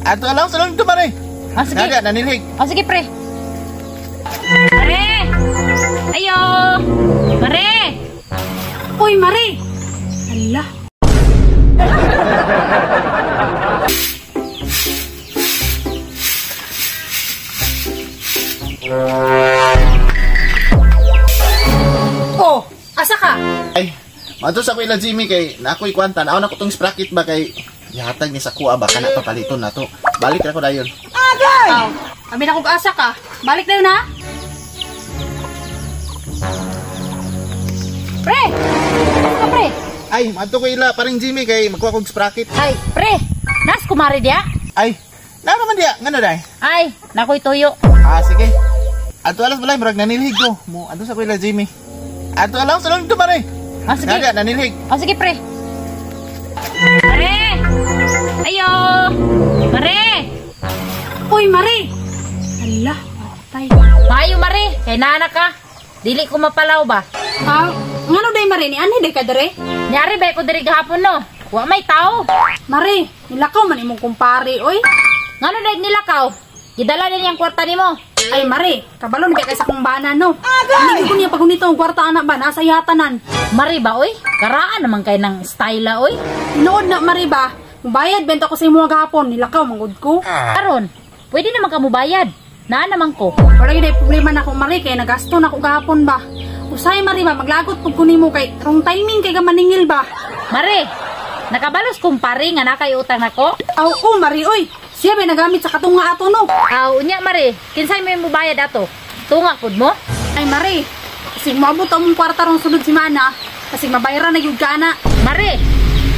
Ato alam sa lang ito, Mare. Sige. Naga, nanilig. Sige, pre. Mare! Ayo! Mare! Uy, Mare! Hala. Oh, asa ka? Ay, matos ako ila Jimmy kay na ako'y kwanta. Naon ako tong sprocket ba kay yatag ni sa kuha ba kana papaliton na to. Balik na ko dayon. Agay! Oh, kami na kung asa ka. Balik na yun, ha? Pre! Asa ka, pre? Ay, mato ko ila paring Jimmy kay magkuha kong sprocket. Ay, pre! Nas kumari dia? Ay, na naman dia. Ngano day? Ay, nakoy tuyo. Sige. Ato alas balay murag nanilhig ko. Mo ato sa ko ila Jimmy. Ato alam sa lang ito, Mare. Sige. Naga, nanilhig. Sige, pre. Mare! Ayo! Mare! Uy, Mare! Hala, patay. Mayo, Mare. Kay nana ka. Dili ko mapalaw ba? Ngano day, Mare? Ni ani day ka dere? Nyari ba ko diri gahapon no? Wa may tao. Mare, nilakaw man imong kumpare, oy. Ngano day nilakaw? Gidala din yang kwarta nimo. Ay, Mare, kabalon kay kaysa kong bana, no? Hindi ko niya pagunito ang kwarta anak ba? Nasa yatanan. Mare ba, oy? Karaan naman kay ng style, oy. Tinood na, Mare ba? Mubayad, benta ko sa imo gahapon. Nilakaw, manggod ko. Karon, pwede naman ka mubayad. Naa naman ko. Wala yun ay problema na ko, Mare, kaya nagasto na ko gahapon ba? Usay, Mare ba? Maglagot po kunin mo kay wrong timing kay ka maningil ba? Mare, nakabalos kong pari nga nakay utang nako. Oo, Mare, oy. Siya ba nagamit sa katunga ato, no? Unya, Mare, kinsay mo mubayad ato? Tunga pud mo? Ay, Mare, kasi mabot ang kwarta rong sunod si Mana. Kasi mabayaran na yung gana. Mare,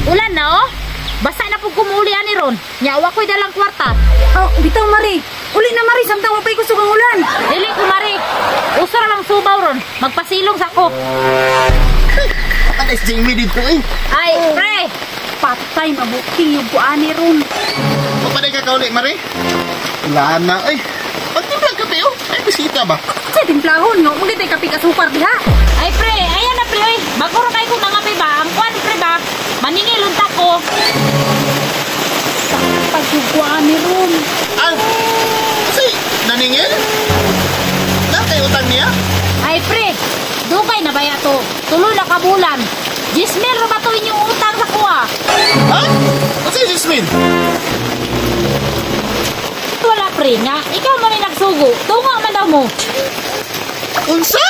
ulan na oh. Basta na po kumuli ani ron. Nyawa ko'y dalang kwarta. Oh, bitaw, Mare. Uli na, Mare, samtang wapay ko sugang ulan. Dili ko, Mare. Usara lang subaw ron. Magpasilong sa ko. Ano is Jimmy dito eh? Ay, pre! Patay, mabuking yung buani ron. O pa ka kauli, Mare? Wala na eh. Pagtimplag kape oh. Ay, bisita ba? Sa timplahon, no? Mungkin tayo kapig asukar diha. Ay, pre! Ayan na, pre! Magkuro kayo kung nangapi ba? Ang kwan, pre ba? Maningil unta ko. Pag yung buani ron. Kasi, naningil? Na kayo utang niya? Ay, pre! Dugay na ba to? Tuloy na kabulan. 10,000 ba to inyong utang sa kuha? Ha? Kasi Jasmine? Wala, pre, nga. Ikaw man ay nagsugo. Tunga man daw mo. Unsa?